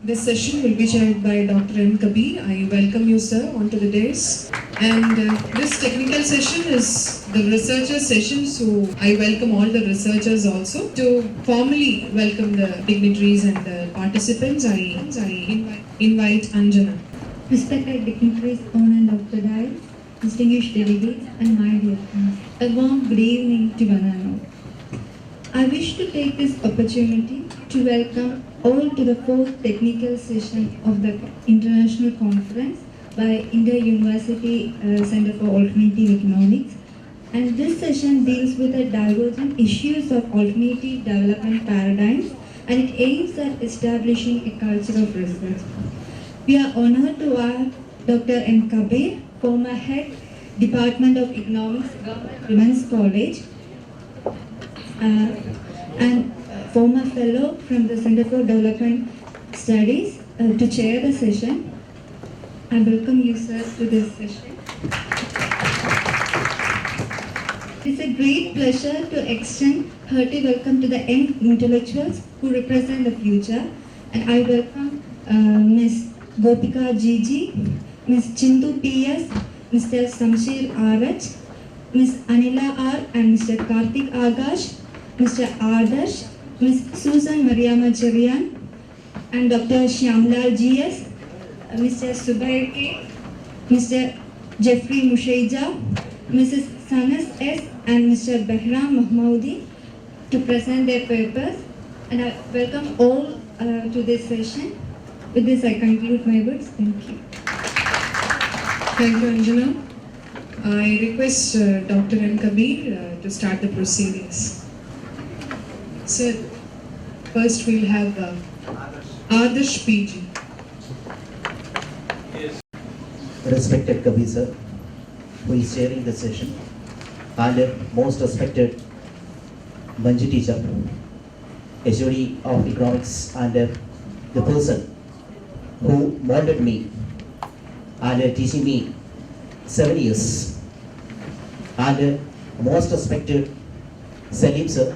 This session will be chaired by Dr. M. Kabir. I welcome you, sir, onto the dais. And this technical session is the researcher session, so I welcome all the researchers also. To formally welcome the dignitaries and the participants, I invite Anjana. Respected dignitaries on and off the dais, distinguished delegates, and my dear friends, a warm good evening to one and all. I wish to take this opportunity to welcome all to the fourth technical session of the International Conference by Inter-University Center for Alternative Economics. And this session deals with the divergent issues of alternative development paradigms, and it aims at establishing a culture of research. We are honored to have Dr. M. Kabir, former head, Department of Economics, Government Women's College, and former fellow from the Center for Development Studies to chair the session. I welcome you, sir, to this session. It's a great pleasure to extend hearty welcome to the young intellectuals who represent the future. And I welcome Ms. Gopika Gigi, Ms. Chindu P.S., Mr. Samshir R.H., Ms. Anila R. and Mr. Karthik Agash, Mr. Adarsh, Ms. Susan Mariama Cherian, and Dr. Shyamlal G.S., Mr. Subair K., Mr. Jeffrey Mushaija, Mrs. Sanas S., and Mr. Behram Mahmoudi to present their papers. And I welcome all to this session. With this, I conclude my words. Thank you. Thank you, Anjana. I request Dr. M. Kabir to start the proceedings. Sir, first we'll have Adarsh PG. Respected Kabir sir, who is chairing the session, and most respected Manju teacher, HOD of economics, and the person who molded me and teaching me 7 years, and most respected Salim sir,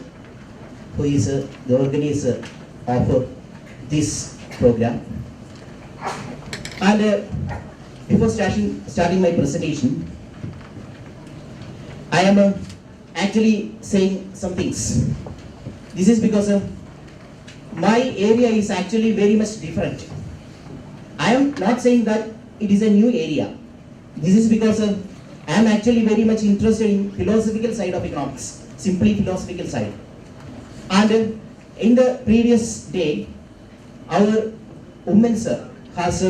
who is the organizer of this program. And before starting my presentation, I am actually saying some things. This is because my area is actually very much different. I am not saying that it is a new area. This is because I am actually very much interested in philosophical side of economics, simply philosophical side. And in the previous day, our woman sir has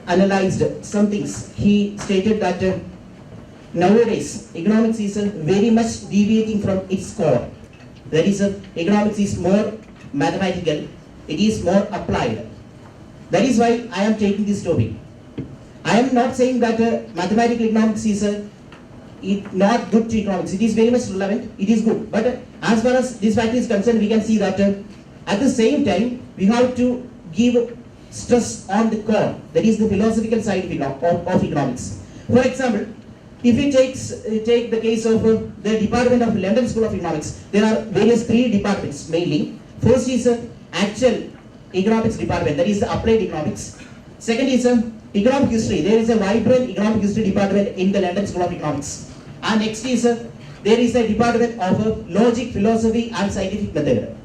analyzed some things. He stated that nowadays economics is very much deviating from its core. That is, economics is more mathematical, it is more applied. That is why I am taking this topic. I am not saying that mathematical economics is not good to economics. It is very much relevant, it is good. But as far as this fact is concerned, we can see that at the same time, we have to give stress on the core, that is the philosophical side of economics. For example, if we take the case of the Department of London School of Economics, there are various 3 departments mainly. First is actual economics department, that is the applied economics. Second is economic history. There is a vibrant economic history department in the London School of Economics. And next is there is a department of logic, philosophy, and scientific method.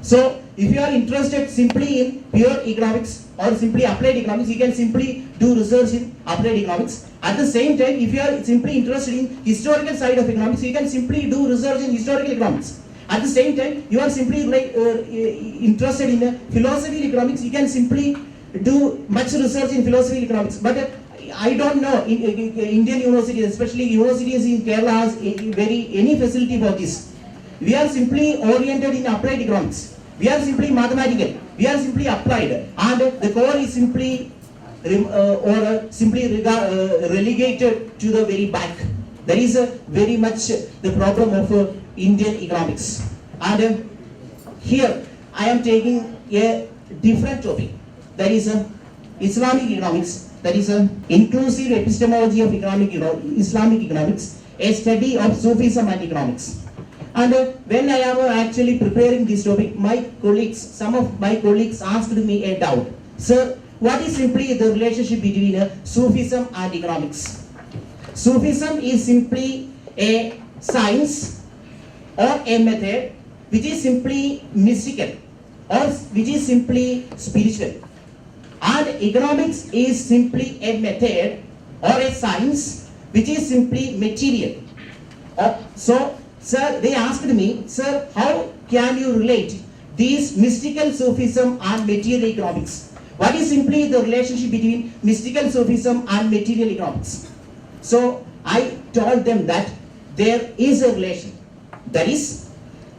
So if you are interested simply in pure economics or simply applied economics, you can simply do research in applied economics. At the same time, if you are simply interested in historical side of economics, you can simply do research in historical economics. At the same time, you are simply interested in philosophy economics, you can simply do much research in philosophy economics. But I don't know, in Indian universities, especially universities in Kerala, has any facility for this. We are simply oriented in applied economics. We are simply mathematical. We are simply applied, and the core is simply relegated to the very back. That is very much the problem of Indian economics. And here I am taking a different topic. That is Islamic economics. That is inclusive epistemology of Islamic economics, a study of Sufism and economics. And when I am actually preparing this topic, some of my colleagues asked me a doubt. Sir, what is simply the relationship between Sufism and economics? Sufism is simply a science or a method which is simply mystical or which is simply spiritual. And economics is simply a method or a science which is simply material. So, sir, they asked me, sir, how can you relate these mystical Sufism and material economics? What is simply the relationship between mystical Sufism and material economics? So, I told them that there is a relation. That is,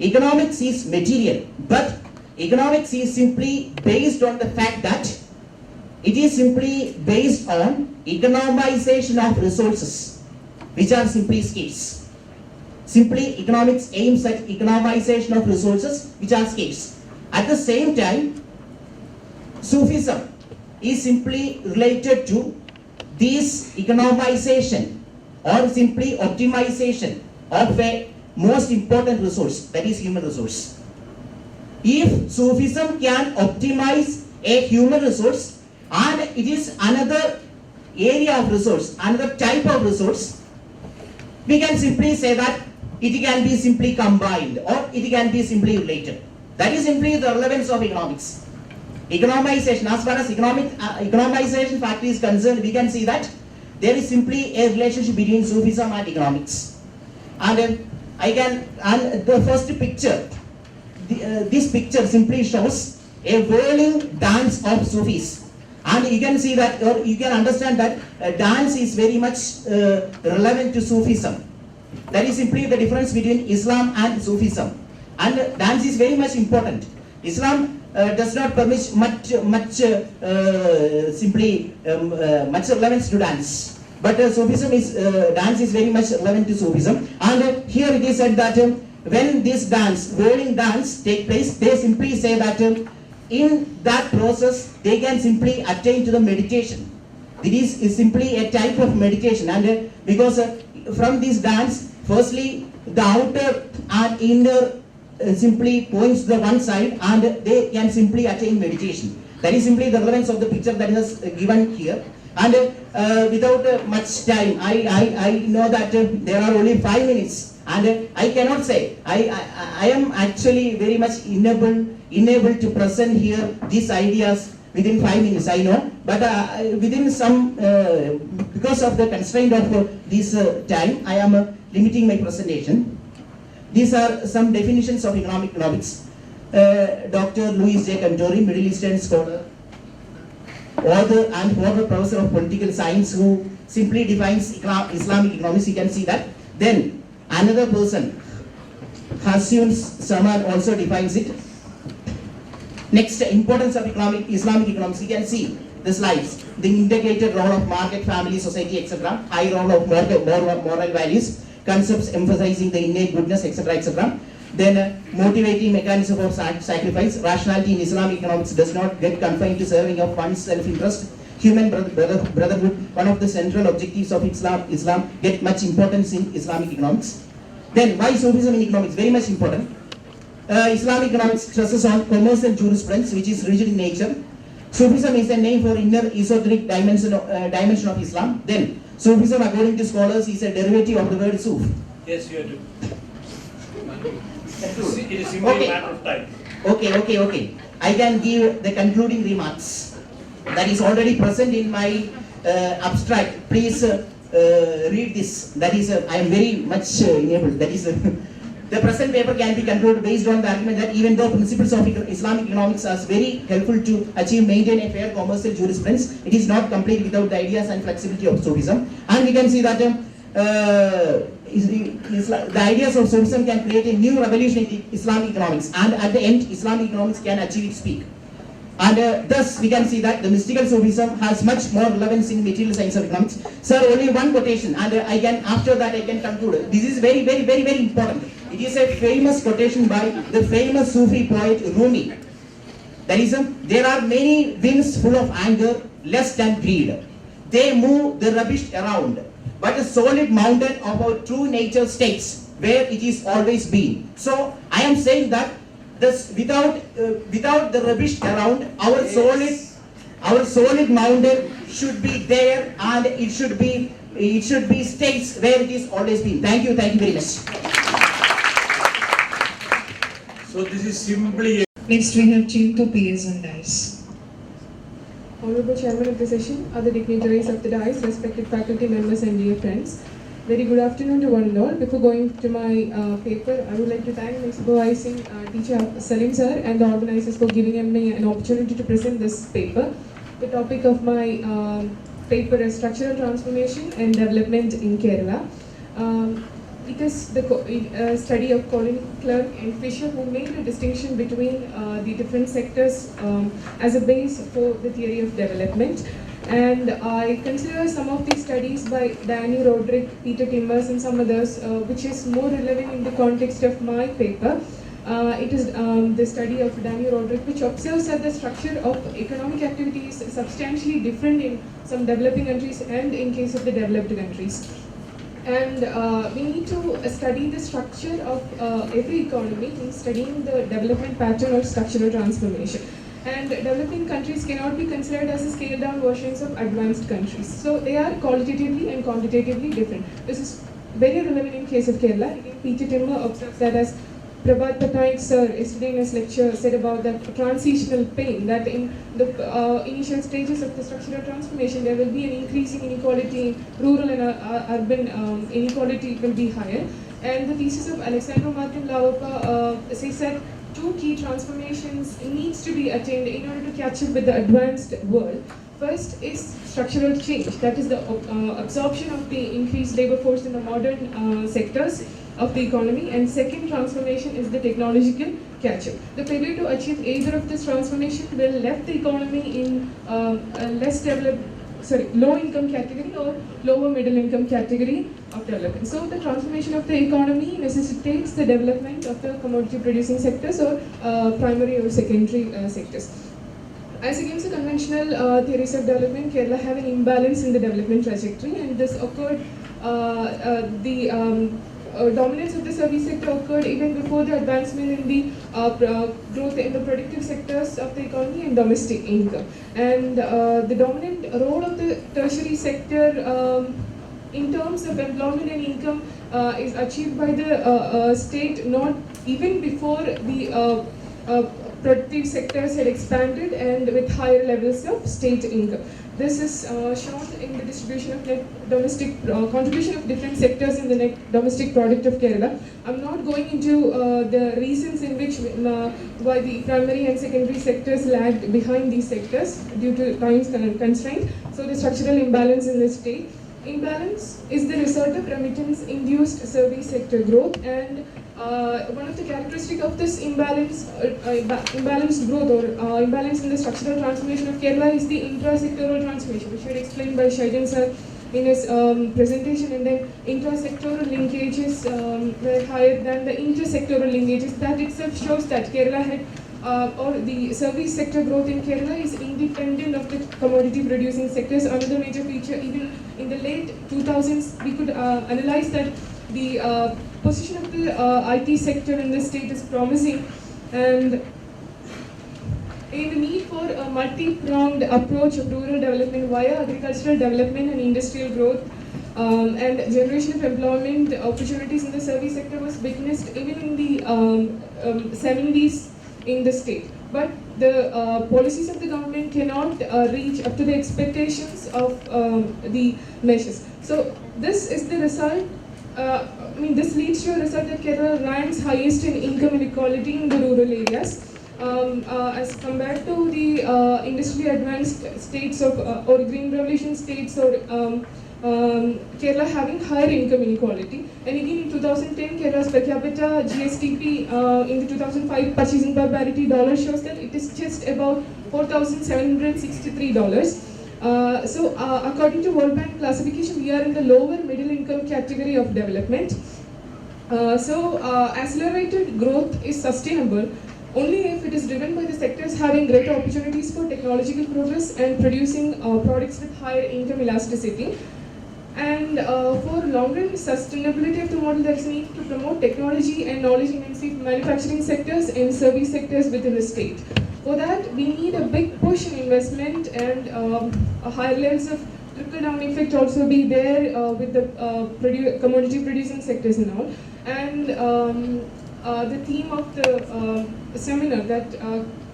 economics is material, but economics is simply based on the fact that it is simply based on economization of resources, which are simply scarce. Simply, economics aims at economization of resources, which are scarce. At the same time, Sufism is simply related to this economization or simply optimization of a most important resource, that is human resource. If Sufism can optimize a human resource and it is another area of resource, another type of resource, we can simply say that it can be simply combined or it can be simply related. That is simply the relevance of economics. Economization, as far as economization factor is concerned, we can see that there is simply a relationship between Sufism and economics. And the first picture, this picture simply shows a whirling dance of Sufis. And you can see that, or you can understand that dance is very much relevant to Sufism. That is simply the difference between Islam and Sufism. And dance is very much important. Islam does not permit much relevance to dance. But Sufism is dance is very much relevant to Sufism. And here it is said that when this dance, whirling dance, take place, they simply say that in that process they can simply attain to the meditation. This is simply a type of meditation, and because from this dance, firstly the outer and inner simply points to the one side, and they can simply attain meditation. That is simply the relevance of the picture that is given here. And without much time, I know that there are only 5 minutes, and I cannot say I am actually very much unable to present here these ideas within 5 minutes, I know, but within some because of the constraint of this time, I am limiting my presentation. These are some definitions of economics. Dr. Louis J. Cantori, Middle Eastern scholar, author and former professor of political science, who simply defines Islamic economics. You can see that. Then another person, Hassun Saman, also defines it. Next, importance of Islamic economics. You can see the slides. The integrated role of market, family, society, etc. High role of moral values, concepts emphasizing the innate goodness, etc., etc. Then motivating mechanism of sacrifice. Rationality in Islamic economics does not get confined to serving of one's self-interest. Human brotherhood, one of the central objectives of Islam get much importance in Islamic economics. Then why Sufism in economics? Very much important. Islamic economics stresses on commercial jurisprudence, which is rigid in nature. Sufism is a name for inner esoteric dimension of Islam. Then Sufism, according to scholars, is a derivative of the word Suf. Yes, you are doing. It is simply a matter of time. Okay. I can give the concluding remarks. That is already present in my abstract. Please read this. That is, I am very much enabled. That is, the present paper can be concluded based on the argument that even though principles of Islamic economics are very helpful to maintain a fair commercial jurisprudence, it is not complete without the ideas and flexibility of Sufism. And we can see that the ideas of Sufism can create a new revolution in Islamic economics, and at the end, Islamic economics can achieve its peak. And thus, we can see that the mystical Sufism has much more relevance in material science of economics. Sir, only one quotation, and after that I can conclude. This is very important. It is a famous quotation by the famous Sufi poet Rumi. That is, there are many winds full of anger, lust and greed. They move the rubbish around, but a solid mountain of our true nature stays. where it is always been. So I am saying that this without the rubbish around, our solid mountain should be there, and it should be states where it is always been. Thank you very much. So this is simply Next we have Chintu PS on dice. Honorable Chairman of the session, other dignitaries of the dais, respected faculty members and dear friends. Very good afternoon to one and all. Before going to my paper, I would like to thank my supervising teacher Salim sir and the organizers for giving me an opportunity to present this paper. The topic of my paper is structural transformation and development in Kerala. It is the study of Colin Clark and Fisher, who made a distinction between the different sectors as a base for the theory of development. And I consider some of these studies by Danny Roderick, Peter Timbers and some others, which is more relevant in the context of my paper. It is the study of Danny Roderick, which observes that the structure of economic activity is substantially different in some developing countries and in case of the developed countries. And we need to study the structure of every economy in studying the development pattern or structural transformation. And developing countries cannot be considered as a scaled down versions of advanced countries. So they are qualitatively and quantitatively different. This is very relevant in case of Kerala. Again, Peter Timmer observes that as Prabhat Patnaik sir yesterday in his lecture said about that transitional pain, that in the initial stages of the structural transformation there will be an increasing inequality, rural and urban inequality will be higher. And the thesis of Alexander Martin Lavapa says that two key transformations needs to be attained in order to catch up with the advanced world. First is structural change, that is the absorption of the increased labor force in the modern sectors of the economy, and second transformation is the technological catch-up. The failure to achieve either of this transformation will left the economy in a less developed, low-income category or lower middle-income category of development. So the transformation of the economy necessitates the development of the commodity-producing sectors or primary or secondary sectors. As against the conventional theories of development, Kerala have an imbalance in the development trajectory, and this occurred, dominance of the service sector occurred even before the advancement in the growth in the productive sectors of the economy and domestic income. And the dominant role of the tertiary sector in terms of employment and income is achieved by the state not even before the productive sectors had expanded and with higher levels of state income. This is shown in the distribution of net domestic contribution of different sectors in the net domestic product of Kerala. I'm not going into the reasons in which why the primary and secondary sectors lagged behind these sectors due to time constraint. So the structural imbalance in the state. Imbalance is the result of remittance-induced service sector growth, and one of the characteristics of this imbalanced growth or imbalance in the structural transformation of Kerala is the intra-sectoral transformation, which was explained by Shaidan sir in his presentation, and then intra-sectoral linkages were higher than the inter-sectoral linkages. That itself shows that Kerala had or the service sector growth in Kerala is independent of the commodity producing sectors. Another major feature, even in the late 2000s, we could analyze that the position of the IT sector in the state is promising, and in the need for a multi-pronged approach of rural development via agricultural development and industrial growth and generation of employment opportunities in the service sector was witnessed even in the 70s in the state. But the policies of the government cannot reach up to the expectations of the measures. So this is the result. This leads to a result that Kerala ranks highest in income inequality in the rural areas. As compared to the industrially advanced states of or green revolution states or Kerala having higher income inequality. And again in 2010, Kerala's per capita GSTP in the 2005 purchasing power parity dollar shows that it is just about $4,763. So according to World Bank classification, we are in the lower middle income category of development. Accelerated growth is sustainable only if it is driven by the sectors having greater opportunities for technological progress and producing products with higher income elasticity. And for long-run sustainability of the model, there is a need to promote technology and knowledge-intensive manufacturing sectors and service sectors within the state. For that, we need a big push in investment and a higher levels of trickle-down effect also be there with the commodity producing sectors and all. And the theme of the seminar that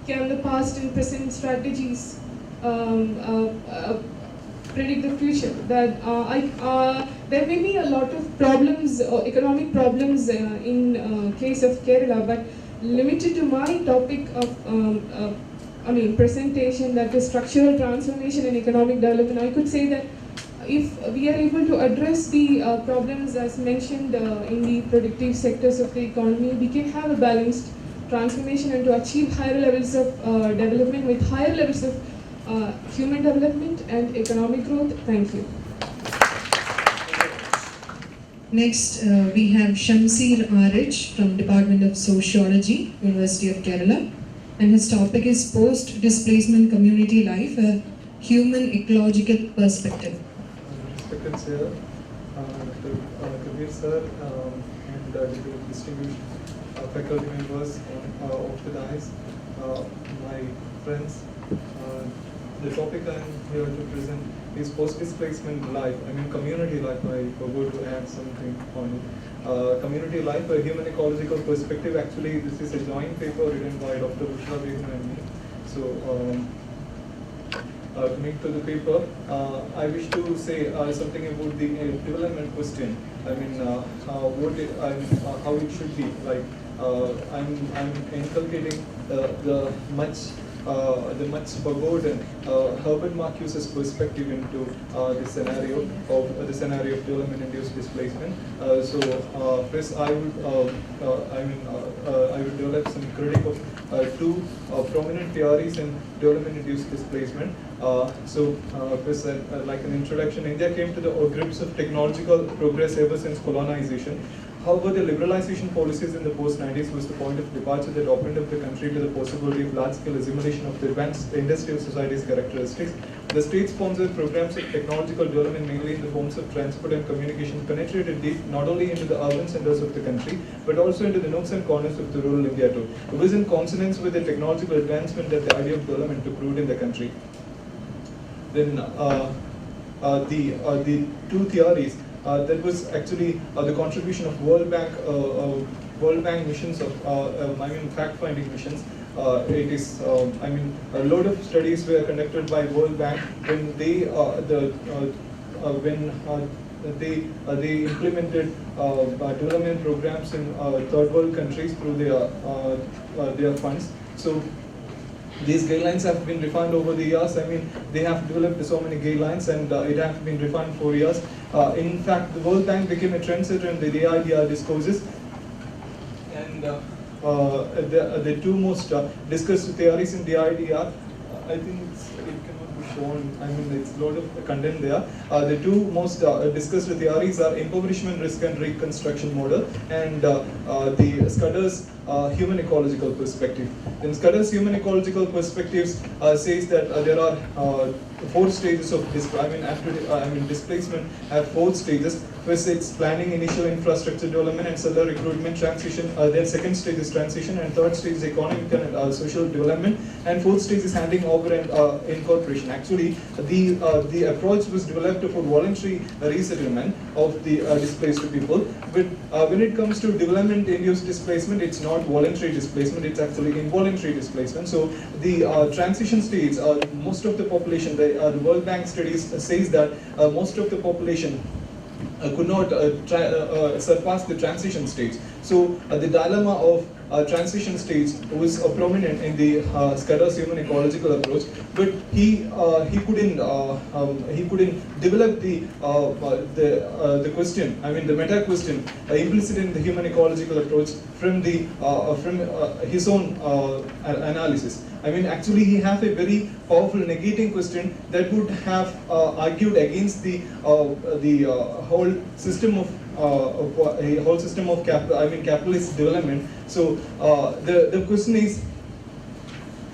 can the past and present strategies predict the future. That there may be a lot of problems, economic problems in case of Kerala, but limited to my topic of presentation, that is structural transformation and economic development, I could say that if we are able to address the problems as mentioned in the productive sectors of the economy, we can have a balanced transformation and to achieve higher levels of development with higher levels of human development and economic growth. Thank you. Next, we have Shamsir Arich from Department of Sociology, University of Kerala, and his topic is Post-Displacement Community Life, a Human Ecological Perspective. Respected Sir, Dr. Kabir Sir, and distinguished faculty members of the dais, my friends, the topic I am here to present is post-displacement life. Community life. I forgot to add something on it. Community life, a human ecological perspective. Actually, this is a joint paper written by Dr. Ushra Begum and me. So, coming to the paper, I wish to say something about the development question. How it should be. Like, I'm inculcating the much forgotten Herbert Marcuse's perspective into the scenario of development-induced displacement. First, I would develop some critique of two prominent theories in development-induced displacement. First, like an introduction, India came to the grips of technological progress ever since colonization. However, the liberalization policies in the post-90s was the point of departure that opened up the country to the possibility of large-scale assimilation of the advanced industrial society's characteristics. The state-sponsored programs of technological development, mainly in the forms of transport and communication, penetrated deep not only into the urban centers of the country, but also into the nooks and corners of the rural India too. It was in consonance with the technological advancement that the idea of development took root in the country. Then the two theories. That was actually the contribution of World Bank missions of fact-finding missions. It is a lot of studies were conducted by World Bank when they they implemented development programs in third world countries through their funds. So these guidelines have been refined over the years. They have developed so many guidelines, and it has been refined for years. In fact, the World Bank became a trendsetter in the DIDR discourses, and the two most discussed theories in DIDR, I think it cannot be shown. It's a lot of content there. The two most discussed theories are impoverishment risk and reconstruction model, and the Scudder's human ecological perspective. In Scudder's human ecological perspectives says that there are four stages of displacement have four stages. First, it's planning, initial infrastructure development, and settler recruitment, transition. Then second stage is transition, and third stage is economic and social development, and fourth stage is handing over and incorporation. Actually, the approach was developed for voluntary resettlement of the displaced people. But when it comes to development-induced displacement, it's not voluntary displacement; it's actually involuntary displacement. So the transition stage, most of the population, the World Bank studies says that most of the population could not surpass the transition stage. So the dilemma of transition stage was prominent in the Scudder's human ecological approach, but he couldn't develop the question. The meta question implicit in the human ecological approach from his own analysis. Actually, he has a very powerful negating question that would have argued against the whole system of capitalist development. So the question is,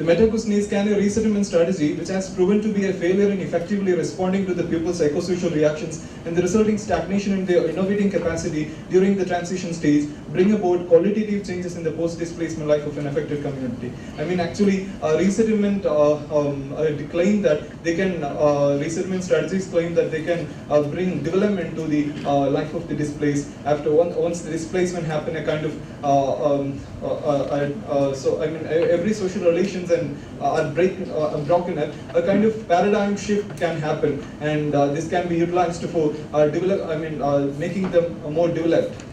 The meta question is, can a resettlement strategy, which has proven to be a failure in effectively responding to the pupils' psychosocial reactions and the resulting stagnation in their innovating capacity during the transition stage, bring about qualitative changes in the post-displacement life of an affected community? I mean, actually, resettlement claim that they can, resettlement strategies claim that they can bring development to the life of the displaced after once the displacement happen, a kind of so I mean every social relations and are broken up, a kind of paradigm shift can happen, and this can be utilized for making them more developed.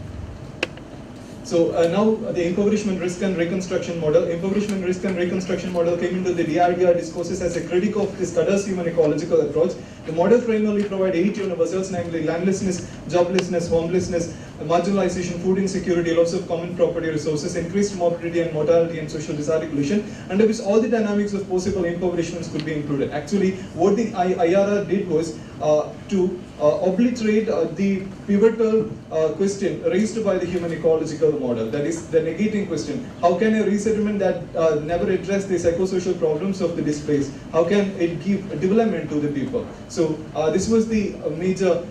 So now the impoverishment risk and reconstruction model. Impoverishment risk and reconstruction model came into the DIDR discourses as a critic of this Tada's human ecological approach. The model primarily provides 8 universals, namely landlessness, joblessness, homelessness, marginalization, food insecurity, loss of common property resources, increased morbidity and mortality, and social disarticulation, under which all the dynamics of possible impoverishments could be included. Actually, what the IRR did was to obliterate the pivotal question raised by the human ecological model, that is the negating question. How can a resettlement that never addressed the psychosocial problems of the displaced, how can it give development to the people? So this was the major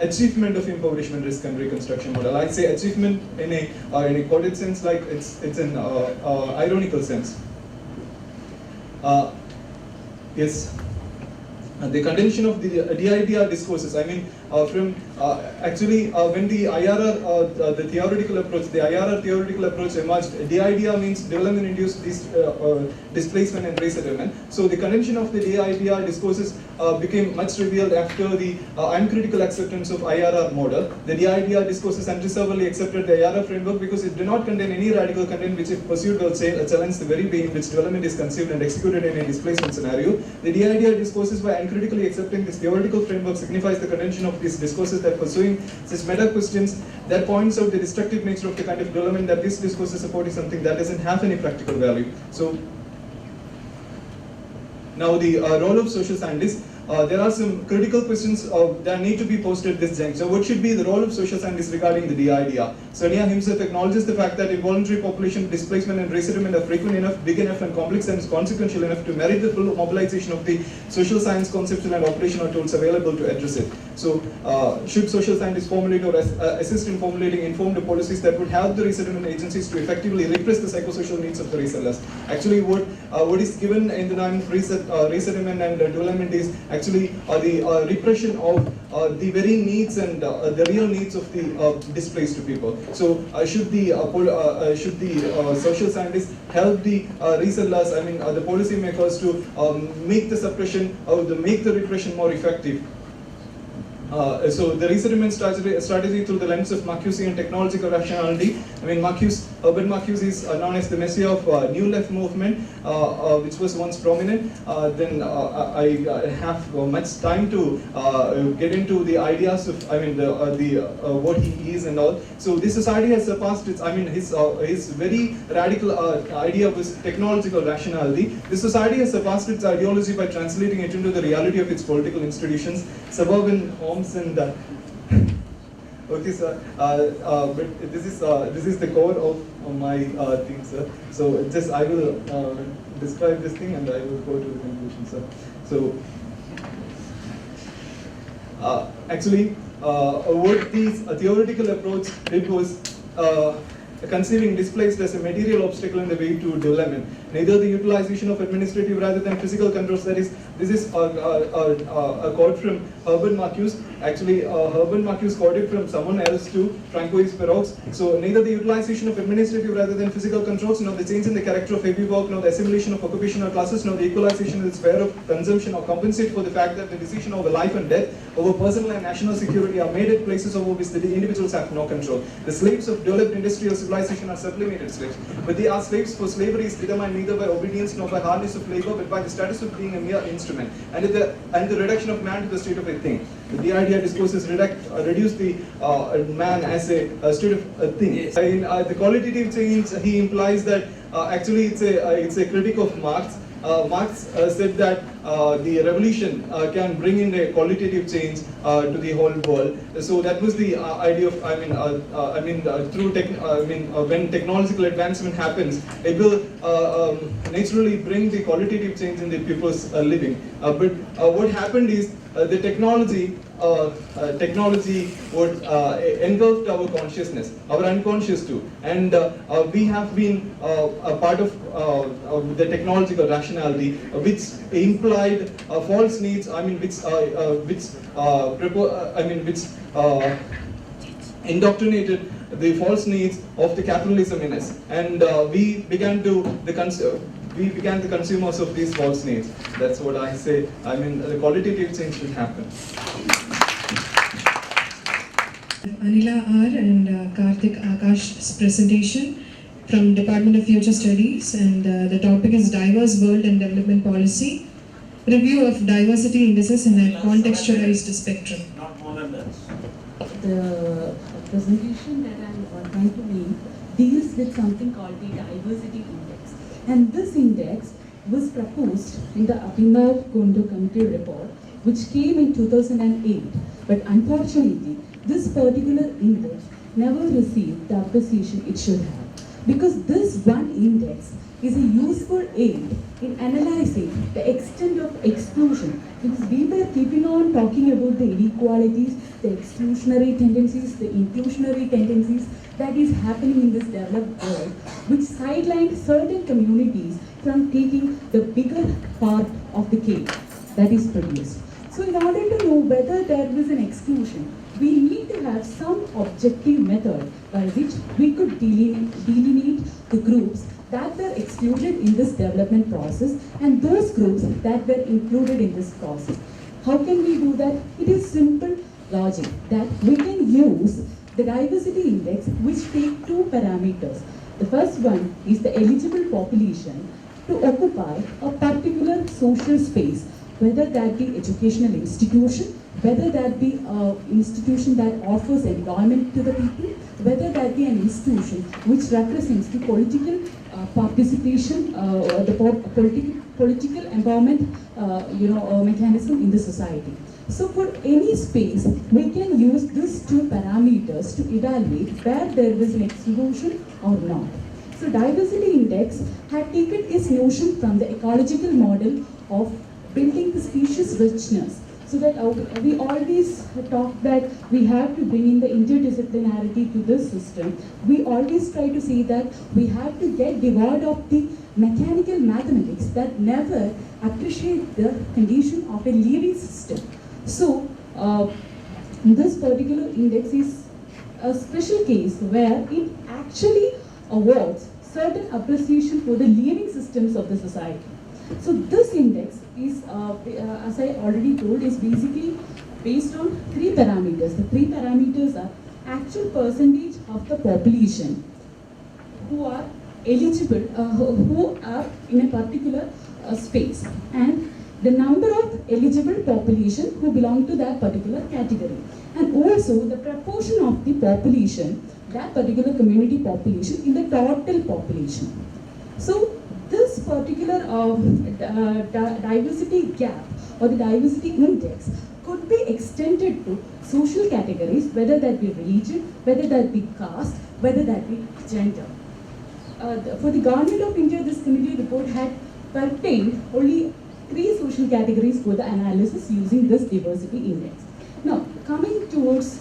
achievement of impoverishment risk and reconstruction model. I say achievement in a quoted sense, like it's an ironical sense. Yes. The contention of the DIDR discourses, I mean, when the IRR, the theoretical approach, the IRR theoretical approach emerged, DIDR means development-induced displacement and resettlement. So the contention of the DIDR discourses became much revealed after the uncritical acceptance of IRR model. The DIDR discourses unreservedly accepted the IRR framework because it did not contain any radical content which, if pursued, will challenge the very way in which development is conceived and executed in a displacement scenario. The DIDR discourses, by uncritically accepting this theoretical framework, signifies the contention of these discourses that pursuing such meta questions that points out the destructive nature of the kind of development that these discourses support is something that doesn't have any practical value. So now the role of social scientists. There are some critical questions that need to be posed at this juncture. What should be the role of social scientists regarding the DIDR? Sonia himself acknowledges the fact that involuntary population displacement and resettlement are frequent enough, big enough, and complex and consequential enough to merit the full mobilization of the social science conceptual and operational tools available to address it. So, should social scientists formulate or assist in formulating informed policies that would help the resettlement agencies to effectively repress the psychosocial needs of the resettlers? Actually, what is given in the name of resettlement and development is actually the repression of the very needs and the real needs of the displaced people. So should the social scientists help the resettlers, I mean the policy makers, to make the suppression or make the repression more effective? So the resettlement strategy through the lens of Marcusean technological rationality. I mean, Urban Marcuse is known as the messiah of New Left movement, which was once prominent. Then I have much time to get into the ideas of, I mean, what he is and all. So this society has surpassed its, I mean, his very radical idea was technological rationality. This society has surpassed its ideology by translating it into the reality of its political institutions, suburban homes, and okay, sir. But this is the core of my thing, sir. So just I will describe this thing and I will go to the conclusion, sir. So actually, what this theoretical approach did was conceiving displaced as a material obstacle in the way to development. Neither the utilization of administrative rather than physical controls, that is, this is a quote from Urban Marcuse. Actually, Urban Marcuse quoted from someone else too, Francois Perroux. So neither the utilization of administrative rather than physical controls, nor the change in the character of heavy work, nor the assimilation of occupational classes, nor the equalization of the sphere of consumption, or compensate for the fact that the decision over life and death, over personal and national security, are made at places over which the individuals have no control. The slaves of developed industrial civilization are sublimated slaves, but they are slaves, for slavery is determined neither by obedience nor by hardness of labor, but by the status of being a mere instrument, and the reduction of man to the state of a thing. The idea discourses reduce the man as a state of a thing. In the qualitative change, he implies that actually it's a critique of Marx. Marx said that the revolution can bring in a qualitative change to the whole world. So that was the idea of, through when technological advancement happens, it will naturally bring the qualitative change in the people's living. But what happened is the technology would engulf our consciousness, our unconscious too, and we have been a part of the technological rationality, which implied false needs. Which indoctrinated the false needs of the capitalism in us, and we began the consumers of these false needs. That's what I say. The qualitative change should happen. Anila R and Karthik Akash's presentation from Department of Future Studies, and the topic is Diverse World and Development Policy, Review of Diversity Indices in a Contextualized Spectrum. Not more than that. The presentation that I'm trying to make deals with something called the Diversity Index. And this index was proposed in the Abhinav Kondo Committee report, which came in 2008. But unfortunately, this particular index never received the appreciation it should have. Because this one index is a useful aid in analyzing the extent of exclusion. Because we were keeping on talking about the inequalities, the exclusionary tendencies, the inclusionary tendencies that is happening in this developed world, which sidelined certain communities from taking the bigger part of the cake that is produced. So in order to know whether there is an exclusion, we need to have some objective method by which we could delineate the groups that were excluded in this development process and those groups that were included in this process. How can we do that? It is simple logic that we can use the diversity index, which take two parameters. The first one is the eligible population to occupy a particular social space, whether that be educational institution, whether that be an institution that offers employment to the people, whether that be an institution which represents the political participation, the political empowerment mechanism in the society. So for any space, we can use these two parameters to evaluate where there is an exclusion or not. So diversity index had taken its notion from the ecological model of building the species richness. So that we always talk that we have to bring in the interdisciplinarity to this system. We always try to say that we have to get devoid of the mechanical mathematics that never appreciate the condition of a living system. So this particular index is a special case where it actually awards certain appreciation for the living systems of the society. So this index is, as I already told, is basically based on three parameters. The three parameters are actual percentage of the population who are eligible, who are in a particular space, and the number of eligible population who belong to that particular category, and also the proportion of the population, that particular community population, in the total population. So this particular diversity gap or the diversity index could be extended to social categories, whether that be religion, whether that be caste, whether that be gender. For the Government of India, this committee report had pertained only 3 social categories for the analysis using this diversity index. Now, coming towards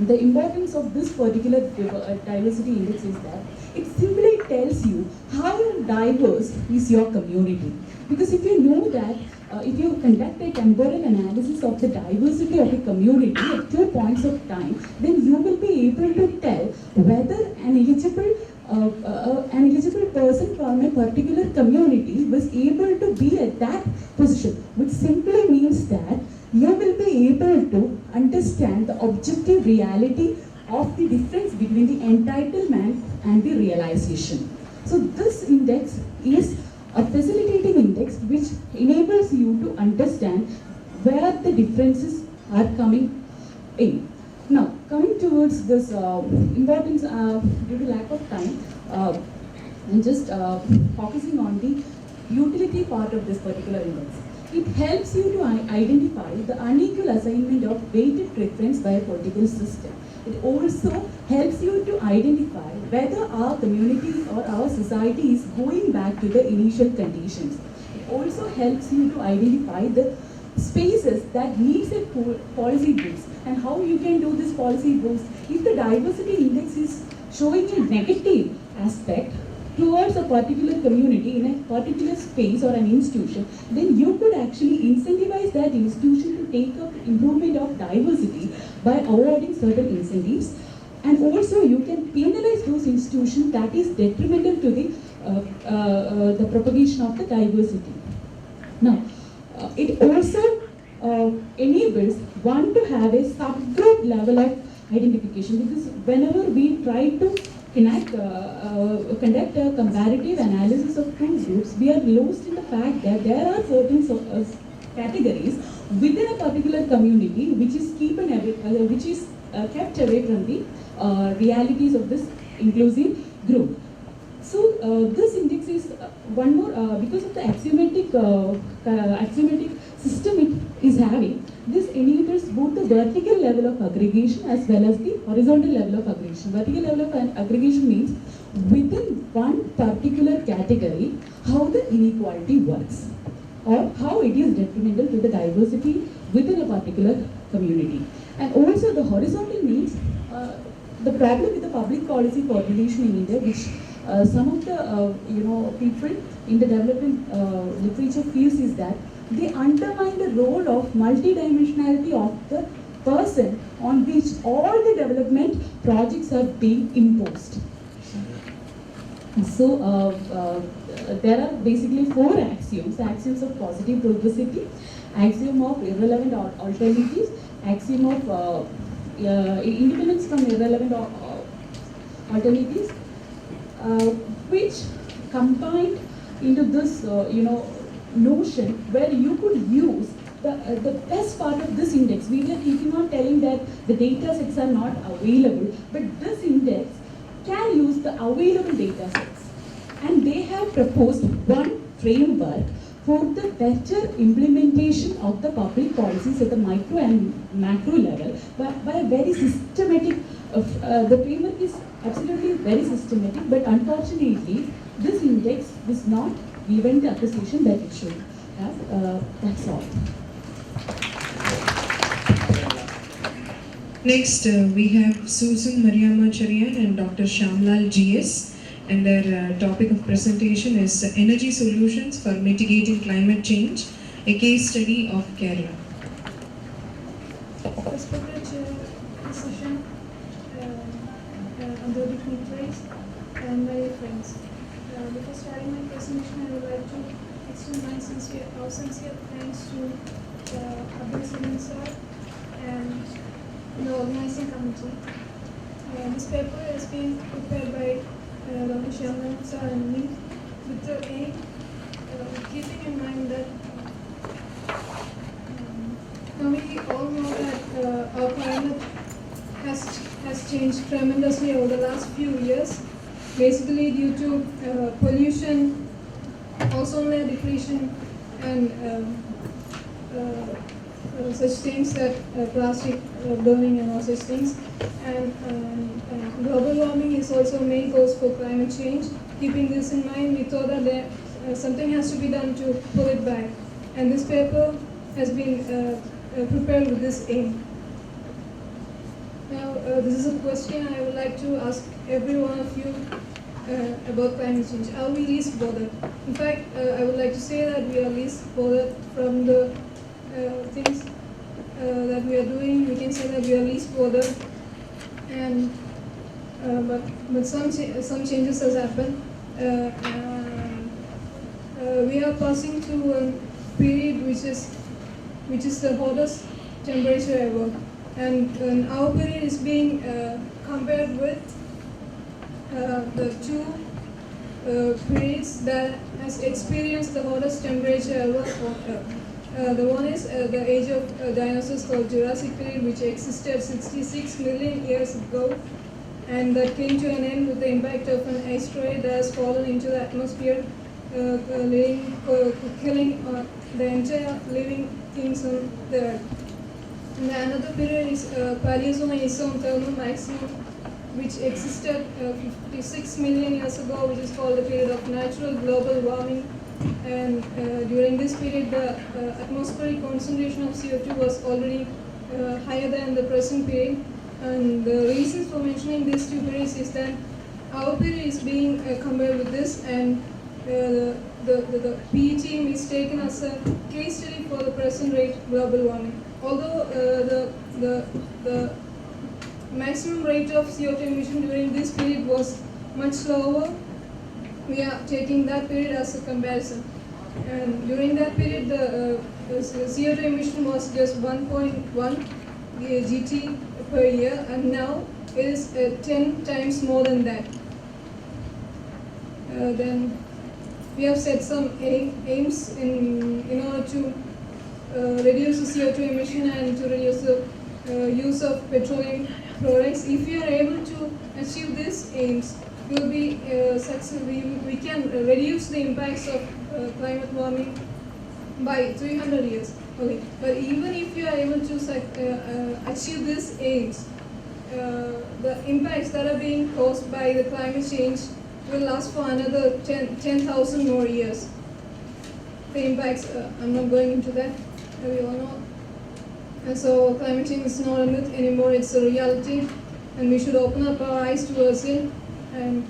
the importance of this particular diversity index is that it simply tells you how diverse is your community. Because if you know that, if you conduct a temporal analysis of the diversity of a community at 2 points of time, then you will be able to tell whether an eligible person from a particular community was able to be at that position, which simply means that you will be able to understand the objective reality of the difference between the entitlement and the realization. So this index is a facilitating index which enables you to understand where the differences are coming in. Now, coming towards this importance, due to lack of time, I'm just focusing on the utility part of this particular index. It helps you to identify the unequal assignment of weighted preference by a political system. It also helps you to identify whether our community or our society is going back to the initial conditions. It also helps you to identify the spaces that needs a policy boost and how you can do this policy boost. If the diversity index is showing a negative aspect towards a particular community in a particular space or an institution, then you could actually incentivize that institution to take up improvement of diversity by awarding certain incentives. And also you can penalize those institutions that is detrimental to the propagation of the diversity. Now, it also enables one to have a subgroup level of identification, because whenever we try to conduct a comparative analysis of two groups, we are lost in the fact that there are certain categories within a particular community which is kept away from the realities of this inclusive group. So this index is one more because of the axiomatic system it is having. This enables both the vertical level of aggregation as well as the horizontal level of aggregation. Vertical level of aggregation means within one particular category how the inequality works or how it is detrimental to the diversity within a particular community. And also the horizontal means the problem with the public policy formulation in India, which some of the people in the development literature feels, is that they undermine the role of multidimensionality of the person on which all the development projects are being imposed. So there are basically four axioms: the axioms of positive progressivity, axiom of irrelevant alternatives, axiom of independence from irrelevant alternatives, which combined into this notion where you could use the best part of this index. We are keeping on telling that the data sets are not available, but this index can use the available data sets. And they have proposed one framework for the better implementation of the public policies at the micro and macro level by a very systematic, the framework is absolutely very systematic, but unfortunately this index is not given the appreciation that it should have. That's all. Next, we have Susan Mariamma Charian and Dr. Shamlal GS, and their topic of presentation is Energy Solutions for Mitigating Climate Change, a case study of Kerala. First privilege this session under dignitaries and my friends. Before starting my presentation, I would like to extend my sincere thanks to Abdul Salim sir and the organizing committee. This paper has been prepared by Dr. Shamlal sir and me with the aim, keeping in mind that now we all know that our climate has changed tremendously over the last few years, basically due to pollution, ozone layer depletion, and such things that plastic burning and all such things. And global warming is also a main cause for climate change. Keeping this in mind, we thought that something has to be done to pull it back. And this paper has been prepared with this aim. Now, this is a question I would like to ask every one of you about climate change. Are we least bothered? In fact, I would like to say that we are least bothered from the things that we are doing. We can say that we are least bothered, and but some changes has happened. We are passing through a period which is the hottest temperature ever, and our period is being compared with the two periods that has experienced the hottest temperature ever on Earth. The one is the age of dinosaurs called Jurassic period, which existed 66 million years ago, and that came to an end with the impact of an asteroid that has fallen into the atmosphere killing the entire living things on the earth. And another period is Paleozoic thermal maximum, which existed 56 million years ago, which is called the period of natural global warming. And during this period, the atmospheric concentration of CO2 was already higher than the present period. And the reason for mentioning these two periods is that our period is being compared with this, and the PE team is taken as a case study for the present rate global warming. Although the maximum rate of CO2 emission during this period was much lower, we are taking that period as a comparison. And during that period, the CO2 emission was just 1.1 GT per year, and now it is 10 times more than that. Then we have set some aims in order to reduce the CO2 emission and to reduce the use of petroleum products. If we are able to achieve these aims, we will be successful. We can reduce the impacts of climate warming by 300 years. Okay, but even if you are able to achieve these aims, the impacts that are being caused by the climate change will last for another 10,000 more years. The impacts, I'm not going into that, we all know. And so climate change is not a myth anymore, it's a reality, and we should open up our eyes towards it. And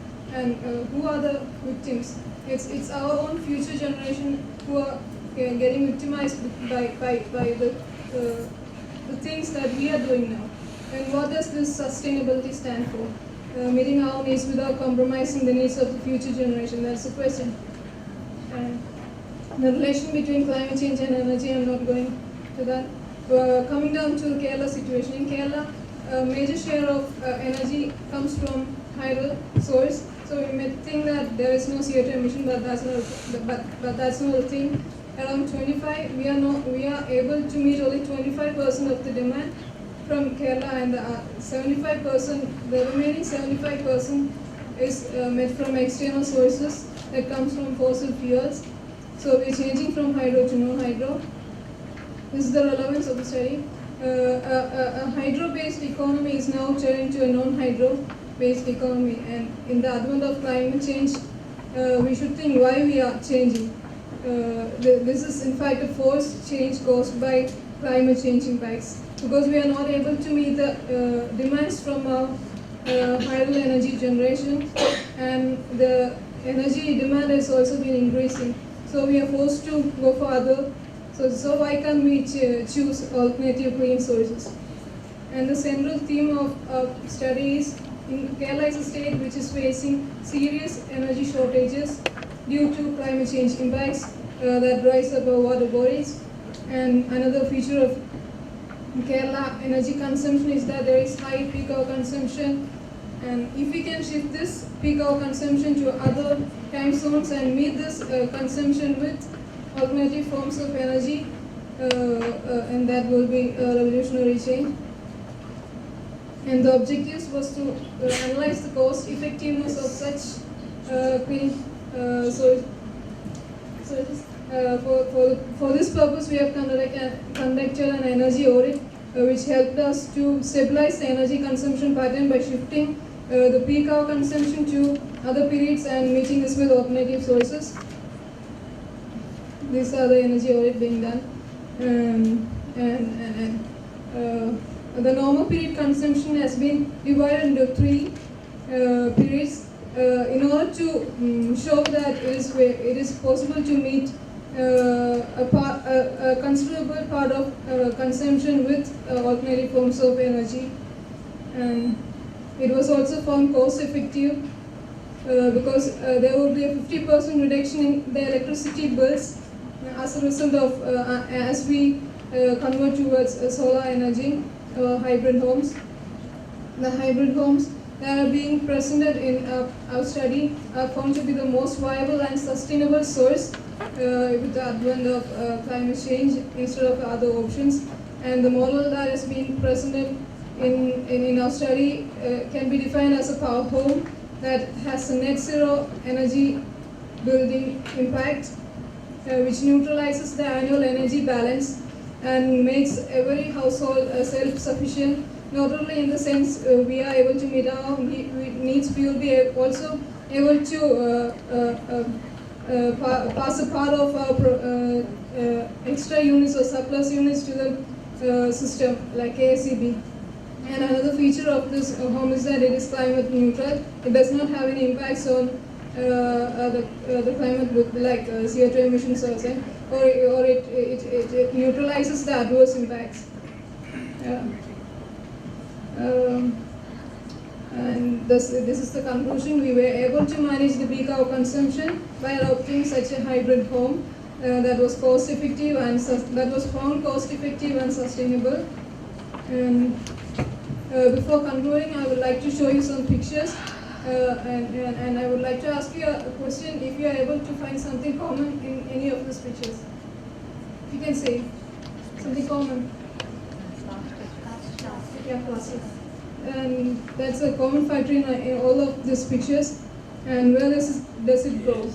who are the victims? It's our own future generation who are getting victimized by the things that we are doing now. And what does this sustainability stand for? Meeting our needs without compromising the needs of the future generation. That's the question. And the relation between climate change and energy, I'm not going to that. Coming down to the Kerala situation. In Kerala, a major share of energy comes from hydro source. So you may think that there is no CO2 emission, but that's not the thing. Around 25, we are able to meet only 25% of the demand from Kerala, and the 75%, the remaining 75% is met from external sources that comes from fossil fuels. So we're changing from hydro to non-hydro. This is the relevance of the study. A hydro-based economy is now turning to a non-hydro-based economy, and in the advent of climate change, we should think why we are changing. This is in fact a forced change caused by climate change impacts, because we are not able to meet the demands from our hydro energy generation, and the energy demand has also been increasing. So we are forced to go for other. So why can't we choose alternative clean sources? And the central theme of study is, Kerala is a state which is facing serious energy shortages due to climate change impacts that rise up our water bodies. And another feature of Kerala energy consumption is that there is high peak hour consumption. And if we can shift this peak hour consumption to other time zones and meet this consumption with alternative forms of energy, and that will be a revolutionary change. And the objectives was to analyze the cost effectiveness of such clean sources. For this purpose, we have conducted an energy audit, which helped us to stabilize the energy consumption pattern by shifting the peak hour consumption to other periods and meeting this with alternative sources. These are the energy audit being done. The normal period consumption has been divided into 3 periods in order to show that it is possible to meet a considerable part of consumption with alternative forms of energy. And it was also found cost effective because there will be a 50% reduction in the electricity bills as a result of as we convert towards solar energy hybrid homes. The hybrid homes that are being presented in our study are found to be the most viable and sustainable source with the advent of climate change instead of other options. And the model that is being presented in our study can be defined as a power home that has a net zero energy building impact, which neutralizes the annual energy balance and makes every household self-sufficient. Not only in the sense we are able to meet our needs, we will be also able to pass a part of our extra units or surplus units to the system, like ASEB. And another feature of this home is that it is climate neutral. It does not have any impacts on the climate with like CO2 emissions or it neutralizes the adverse impacts. And this is the conclusion. We were able to manage the peak hour consumption by adopting such a hybrid home that was cost effective and that was found cost effective and sustainable. And before concluding, I would like to show you some pictures, and I would like to ask you a question if you are able to find something common in any of these pictures. If you can say something common. Yeah, plastic. And that's a common factor in all of these pictures. And where does it go?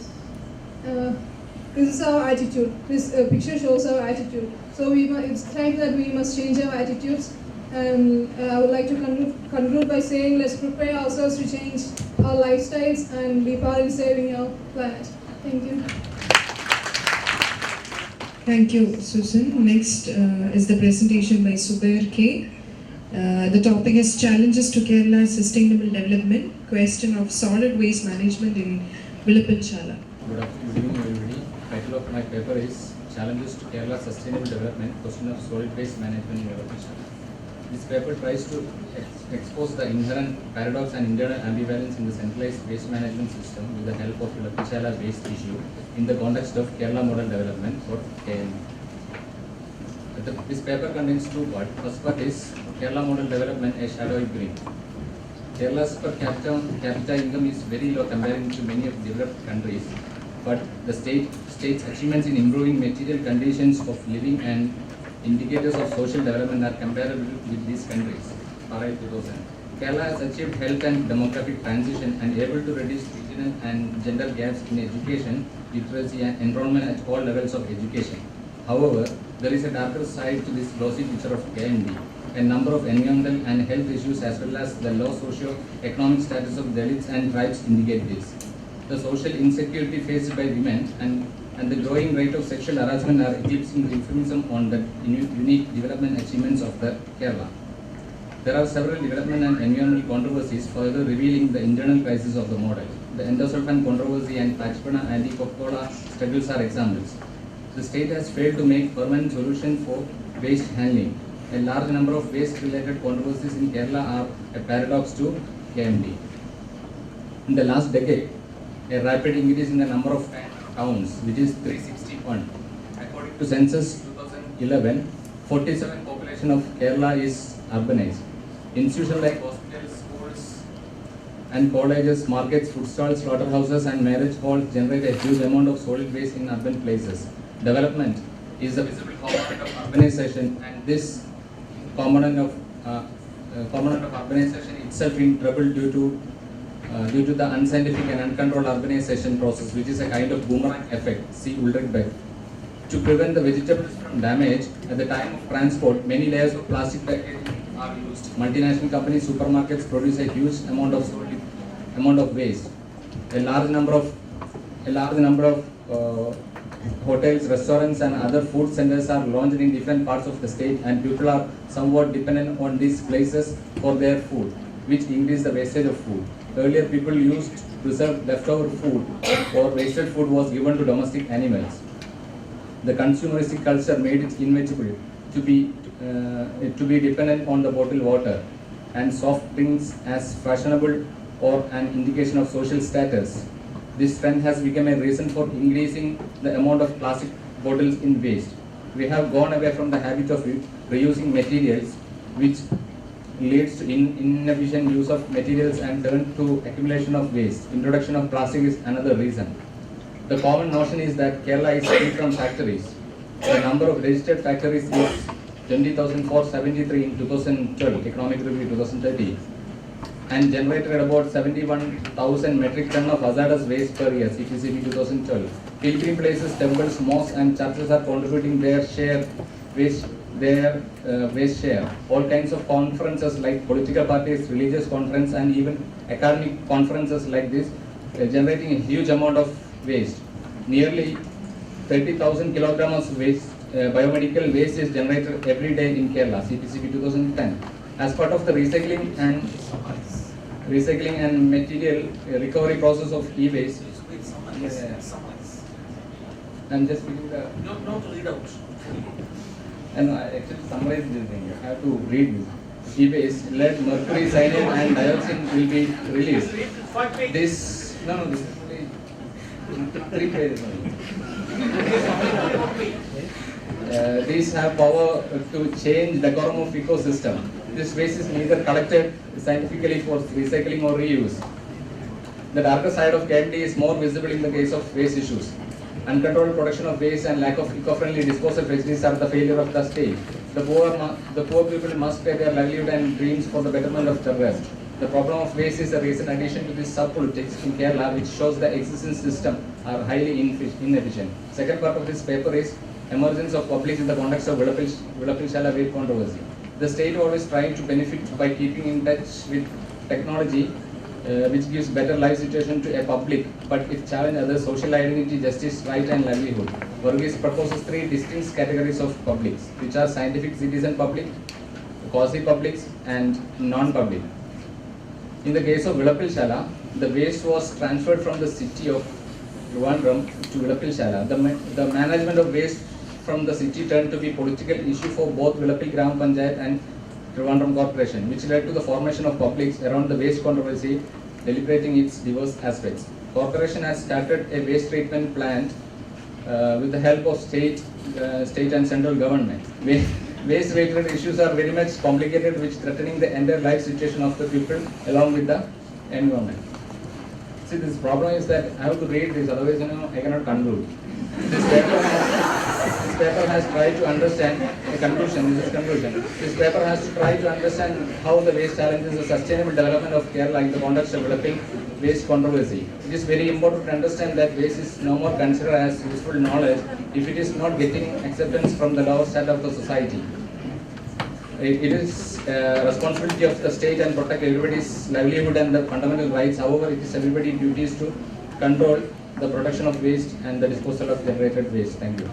This is our attitude. This picture shows our attitude. So it's time that we must change our attitudes. And I would like to conclude by saying, let's prepare ourselves to change our lifestyles and be part in saving our planet. Thank you. Thank you, Susan. Next is the presentation by Subair K. The topic is Challenges to Kerala's Sustainable Development, question of solid waste management in Vilappanchala. Good evening, everybody. Title of my paper is Challenges to Kerala's Sustainable Development, question of solid waste management in Vilappanchala. This paper tries to expose the inherent paradox and internal ambivalence in the centralized waste management system with the help of Vilappanchala waste issue in the context of Kerala Model Development, or KMD. This paper contains two parts. First part is Kerala Model Development, a shadowy green. Kerala's per capita income is very low comparing to many of developed countries, but the state's achievements in improving material conditions of living and indicators of social development are comparable with these countries. RI 2000. Kerala has achieved health and demographic transition and able to reduce regional and gender gaps in education, literacy and enrollment at all levels of education. However, there is a darker side to this glossy picture of KMD. A number of environmental and health issues as well as the low socio-economic status of Dalits and tribes indicate this. The social insecurity faced by women and the growing rate of sexual harassment are eclipsing the euphemism on the unique development achievements of the Kerala. There are several development and environmental controversies further revealing the internal crisis of the model. The endosulfan controversy and Pachpana anti-Coca-Cola struggles are examples. The state has failed to make permanent solution for waste handling. A large number of waste-related controversies in Kerala are a paradox to KMD. In the last decade, a rapid increase in the number of towns, which is 361. According to census 2011, 47% population of Kerala is urbanized. Institutions like hospitals, schools and colleges, markets, food stalls, slaughterhouses and marriage halls generate a huge amount of solid waste in urban places. Development is a visible component of urbanization, and this component of urbanization itself in trouble due to the unscientific and uncontrolled urbanization process, which is a kind of boomerang effect. See Ulrich Beck. To prevent the vegetables from damage at the time of transport, many layers of plastic packaging are used. Multinational companies, supermarkets produce a huge amount of waste. A large number of hotels, restaurants and other food centers are launched in different parts of the state, and people are somewhat dependent on these places for their food, which increase the wastage of food. Earlier people used to preserve leftover food, or wasted food was given to domestic animals. The consumeristic culture made it inevitable to be dependent on the bottled water and soft drinks as fashionable or an indication of social status. This trend has become a reason for increasing the amount of plastic bottles in waste. We have gone away from the habit of reusing materials, which leads to inefficient use of materials and turned to accumulation of waste. Introduction of plastic is another reason. The common notion is that Kerala is free from factories. The number of registered factories is 20,473 in 2012, Economic Review 2030. and generated about 71,000 metric ton of hazardous waste per year, CPCB 2012. Pilgrim places, temples, mosques and churches are contributing their waste share. All kinds of conferences like political parties, religious conference and even academic conferences like this generating a huge amount of waste. Nearly 30,000 kilograms of waste, biomedical waste is generated every day in Kerala, CPCB 2010. As part of the recycling and material recovery process of e-waste, I'm just reading the. Not to read out. And I actually summarized this thing. You have to read this. E-waste, lead, mercury, cyanide, and dioxin will be released. This is only 3 pages only. These have power to change the decorum of ecosystem. This waste is neither collected scientifically for recycling or reuse. The darker side of candy is more visible in the case of waste issues. Uncontrolled production of waste and lack of eco-friendly disposal facilities are the failure of the state. The poor people must pay their livelihood and dreams for the betterment of the rest. The problem of waste is a recent addition to this sub-politics in Kerala, which shows the existing system are highly inefficient. Second part of this paper is emergence of publics in the context of Vilapilshala waste controversy. The state always trying to benefit by keeping in touch with technology, which gives better life situation to a public, but it challenges other social identity, justice, right and livelihood. Varghese proposes 3 distinct categories of publics, which are scientific citizen public, quasi-publics and non-public. In the case of Vilapilshala, the waste was transferred from the city of Trivandrum to Vilapilshala. The management of waste from the city turned to be political issue for both Vilapil Gram Panchayat and Trivandrum Corporation, which led to the formation of publics around the waste controversy, deliberating its diverse aspects. Corporation has started a waste treatment plant with the help of state and central government. Waste-related issues are very much complicated, which threatening the entire life situation of the people along with the environment. See, this problem is that I have to read this, otherwise I cannot conclude. This paper has tried to understand the conclusion. This is conclusion. This paper has to try to understand how the waste challenges the sustainable development of Kerala in the context of developing waste controversy. It is very important to understand that waste is no more considered as useful knowledge if it is not getting acceptance from the lower strata of the society. It is responsibility of the state and protect everybody's livelihood and the fundamental rights. However, it is everybody's duties to control the production of waste and the disposal of generated waste. Thank you.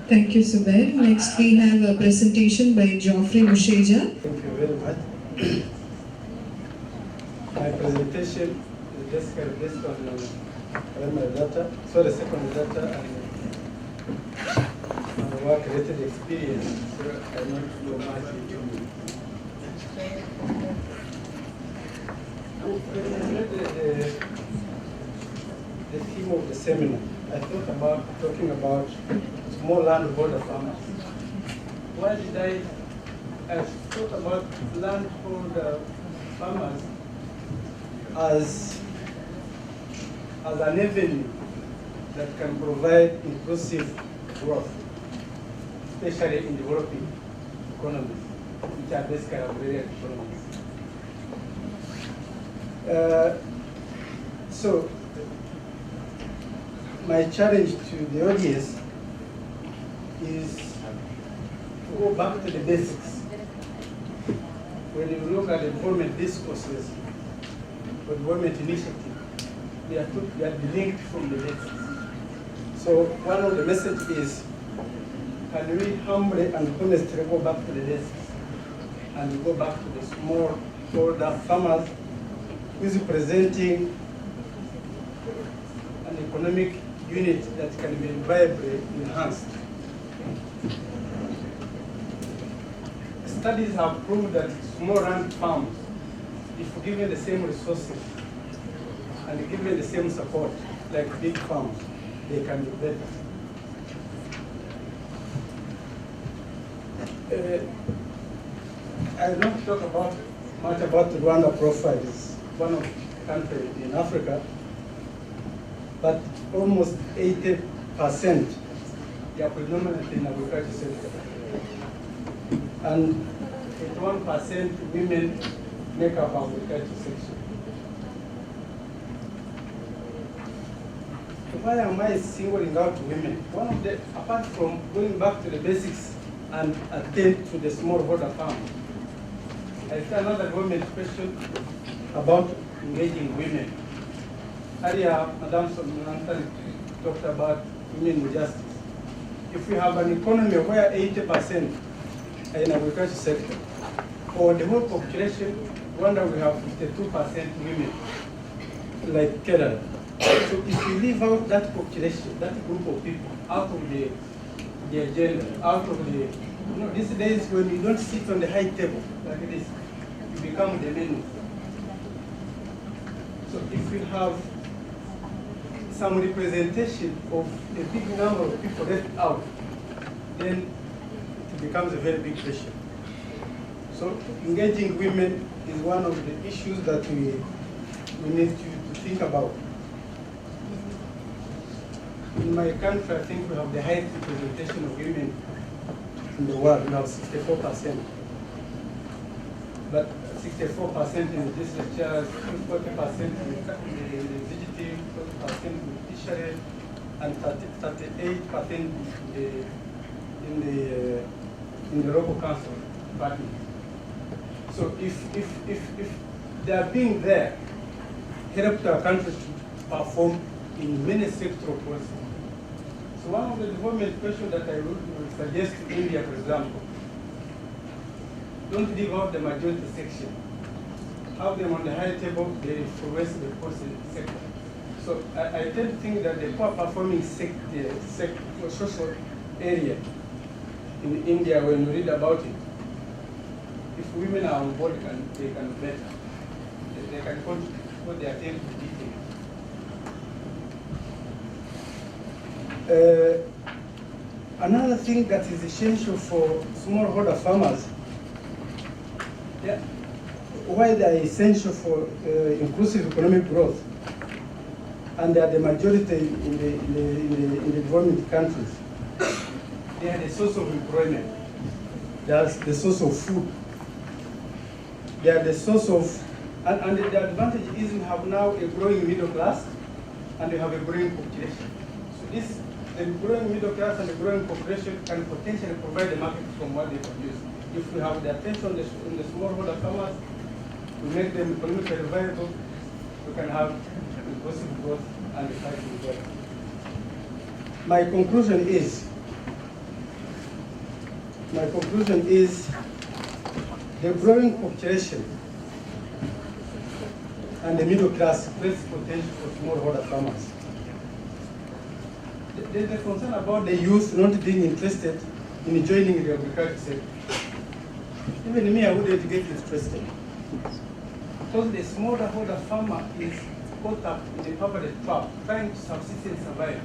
Thank you, Zubair. Next, we have a presentation by Geoffrey Musheja. Thank you very much. My presentation is just based on primary data, secondary data, and work-related experience. So I not go much into the theme of the seminar. I thought about talking about small landholder farmers. Why did I thought about landholder farmers as an avenue that can provide inclusive growth, especially in developing economies, which are basically agrarian economies. So, my challenge to the audience is to go back to the basics. When you look at the development discourses or development initiative, they are linked from the basics. So one of the messages is, can we humbly and honestly go back to the basics and go back to the smallholder farmers who is presenting an economic unit that can be viably enhanced. Studies have proved that small land farms, if given the same resources and given the same support like big farms, they can do better. I will not talk much about Rwanda profile. It's one of the countries in Africa, but almost 80% they are predominantly in agriculture sector. And 81% women make up our agriculture section. Why am I singling out women? One of the, apart from going back to the basics and attend to the smallholder farm, I see another government question about engaging women. Earlier, Madam Somananthan talked about women justice. If we have an economy where 80% are in agriculture sector, for the whole population, wonder we have 52% women, like Kerala. So if we leave out that population, that group of people, out of the agenda, out of the, these days when you don't sit on the high table like this, you become the menu. So if we have some representation of a big number of people left out, then it becomes a very big question. So engaging women is one of the issues that we need to think about. In my country, I think we have the highest representation of women in the world. We have 64%. But 64% in the legislatures, 40% in the executive, 40% in the judiciary, and 38% in the local council department. So if they are being there, help our country to perform in many sectoral policies. So one of the development questions that I would suggest to India, for example, don't leave out the majority section. Have them on the high table, they progress the policy sector. So I tend to think that the poor performing social area in India, when you read about it, if women are on board, they can better. They can put their attention to detail. Another thing that is essential for smallholder farmers, why they are essential for inclusive economic growth, and they are the majority in the developing countries. They are the source of employment. They are the source of food. They are the source of, and the advantage is we have now a growing middle class, and we have a growing population. So this, the growing middle class and the growing population can potentially provide the market from what they produce. If we have the attention on the smallholder farmers, we make them economically viable, we can have inclusive growth and the fight will work. My conclusion is the growing population and the middle class creates potential for smallholder farmers. There's a concern about the youth not being interested in joining the agriculture sector. Even me, I wouldn't get interested. Because the smallholder farmer is caught up in the poverty trap, trying to subsist and survive.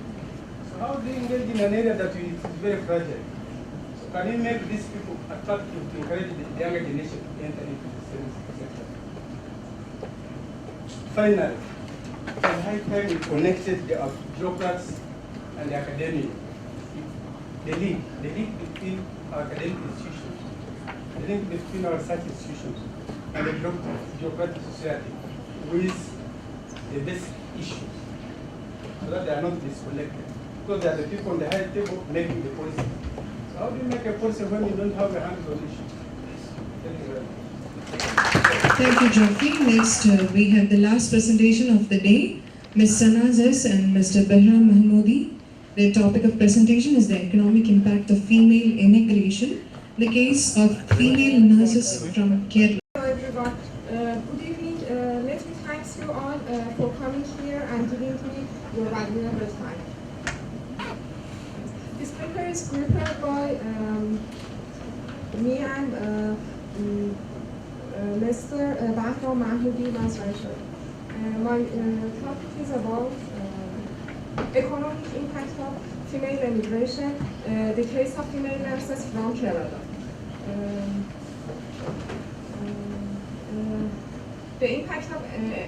So how do you engage in an area that is very fragile? So can you make these people attractive to encourage the younger generation to enter into the service sector? Finally, it's high time we connected the bureaucrats and the academia. The link between our academic institutions, the link between our research institutions and the bureaucratic society with the basic issues, so that they are not disconnected. Because they are the people on the high table making the policy. So how do you make a policy when you don't have a hands-on issue? Thank you very much. Thank you, Jockey. Next, we have the last presentation of the day, Ms. Sana Zes and Mr. Behram Mahmoodi. Their topic of presentation is the economic impact of female immigration, the case of female nurses from Kerala. Hello everyone. Good evening. Let me thank you all for coming here and giving me your valuable time. This paper is prepared by me and Mr. Behram Mahmoodi Masrashar. My topic is about economic impact of female immigration, the case of female nurses from Kerala. The impact of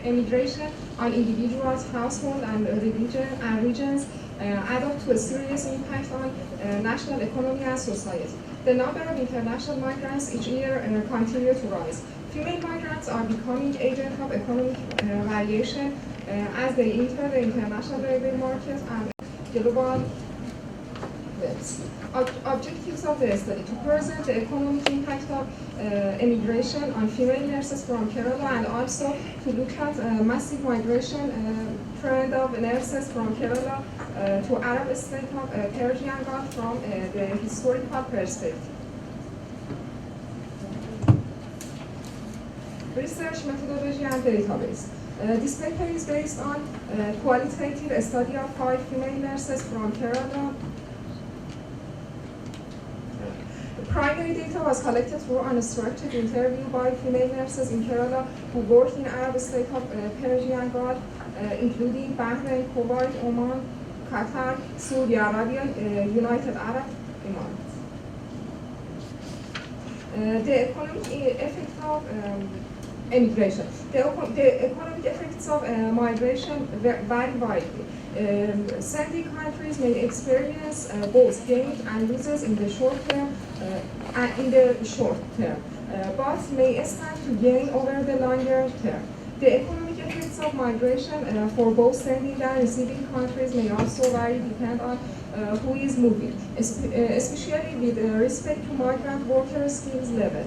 immigration on individuals, households, and regions add up to a serious impact on national economy and society. The number of international migrants each year continue to rise. Female migrants are becoming agents of economic variation as they enter the international labor market and global webs. Objectives of the study: to present the economic impact of immigration on female nurses from Kerala, and also to look at massive migration trend of nurses from Kerala to Arab state of Persian Gulf from the historical perspective. Research methodology and database. This paper is based on qualitative study of 5 female nurses from Kerala. Primary data was collected through unstructured interview by female nurses in Kerala who work in Arab state of Persian Gulf, including Bahrain, Kuwait, Oman, Qatar, Saudi Arabia, United Arab Emirates. The economic effect of immigration. The economic effects of migration vary widely. Sending countries may experience both gains and losses in the short term but may stand to gain over the longer term. The economic effects of migration for both sending and receiving countries may also vary depending on who is moving, especially with respect to migrant worker skills level.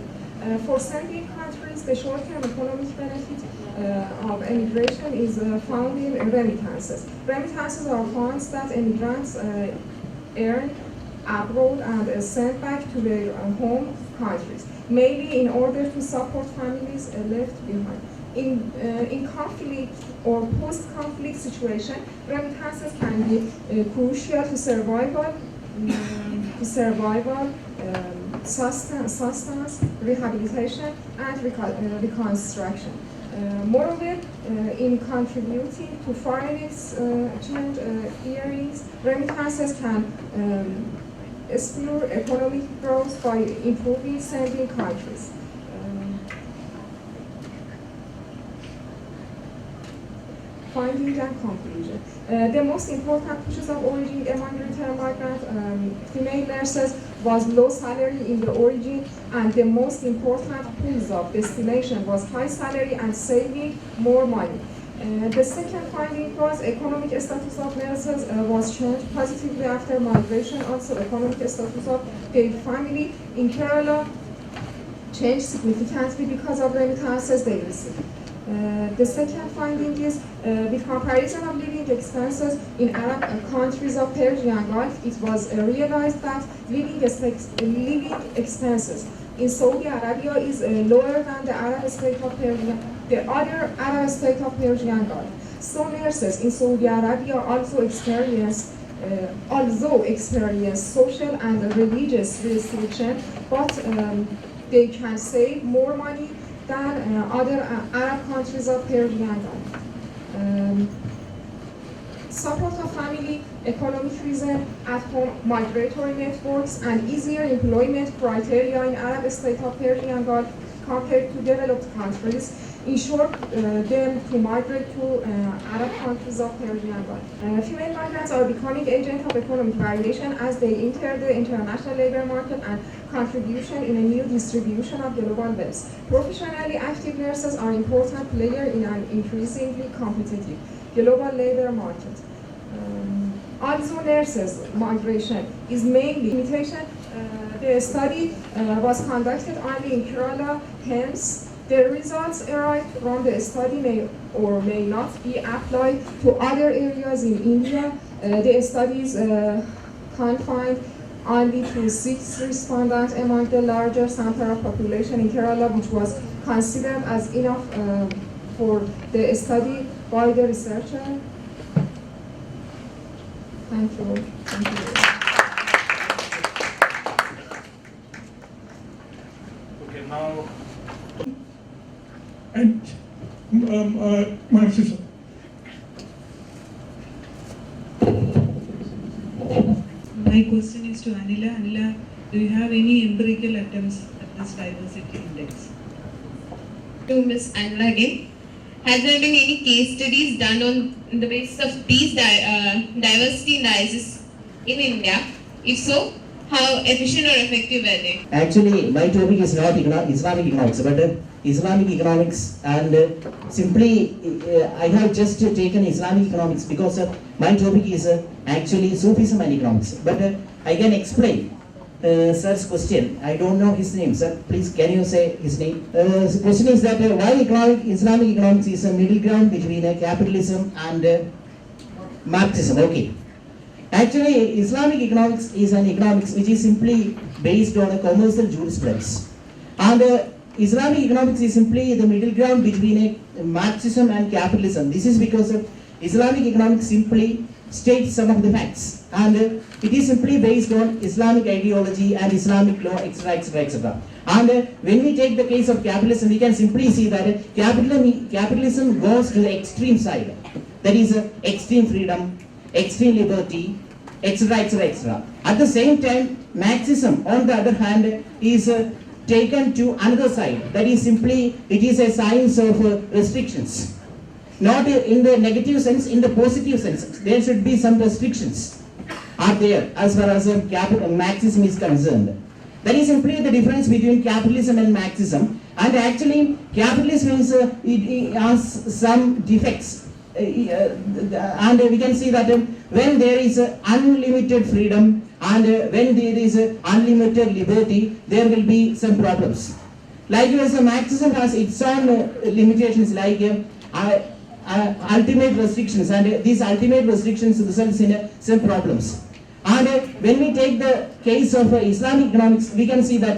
For sending countries, the short-term economic benefit of immigration is found in remittances. Remittances are funds that immigrants earn abroad and send back to their home countries, mainly in order to support families left behind. In conflict or post-conflict situation, remittances can be crucial to survival, sustenance, rehabilitation, and reconstruction. Moreover, in contributing to foreign exchange earnings, remittances can spur economic growth by improving sending countries. Findings and conclusion. The most important pushes of origin among return migrant female nurses was low salary in the origin, and the most important pulls of destination was high salary and saving more money. The second finding was economic status of nurses was changed positively after migration. Also, economic status of their family in Kerala changed significantly because of remittances they received. The second finding is with comparison of living expenses in Arab countries of Persian Gulf, it was realized that living expenses in Saudi Arabia is lower than the other Arab state of Persian Gulf. So nurses in Saudi Arabia also experience social and religious restrictions, but they can save more money than other Arab countries of Persian Gulf. Support of family, economic reason, at-home migratory networks, and easier employment criteria in Arab state of Persian Gulf compared to developed countries ensured them to migrate to Arab countries of Persian Gulf. Female migrants are becoming agents of economic variation as they enter the international labor market and contribution in a new distribution of global wealth. Professionally active nurses are important players in an increasingly competitive global labor market. Also, nurses migration is mainly limitation. The study was conducted only in Kerala, hence the results derived from the study may or may not be applied to other areas in India. The study is confined only to 6 respondents among the larger sample of population in Kerala, which was considered as enough for the study by the researcher. Thank you. Thank you. Okay, now, and Marxism. My question is to Anila. Anila, do you have any empirical attempts at this diversity index? To Ms. Anila again. Has there been any case studies done on the basis of these diversity indices in India? If so, how efficient or effective were they? Actually, my topic is not Islamic economics, but Islamic economics, and simply I have just taken Islamic economics because my topic is actually Sufism and economics. But I can explain sir's question. I don't know his name, sir. Please, can you say his name? The question is that why Islamic economics is a middle ground between capitalism and Marxism. Okay. Actually, Islamic economics is an economics which is simply based on a commercial jurisprudence. And Islamic economics is simply the middle ground between Marxism and capitalism. This is because Islamic economics simply states some of the facts. And it is simply based on Islamic ideology and Islamic law, etc., etc., etc. And when we take the case of capitalism, we can simply see that capitalism goes to the extreme side. That is extreme freedom, extreme liberty, etc., etc., etc. At the same time, Marxism, on the other hand, is taken to another side. That is simply, it is a science of restrictions. Not in the negative sense, in the positive sense. There should be some restrictions are there as far as Marxism is concerned. That is simply the difference between capitalism and Marxism. And actually, capitalism is, it has some defects. And we can see that when there is unlimited freedom and when there is unlimited liberty, there will be some problems. Likewise, Marxism has its own limitations, like ultimate restrictions, and these ultimate restrictions results in some problems. And when we take the case of Islamic economics, we can see that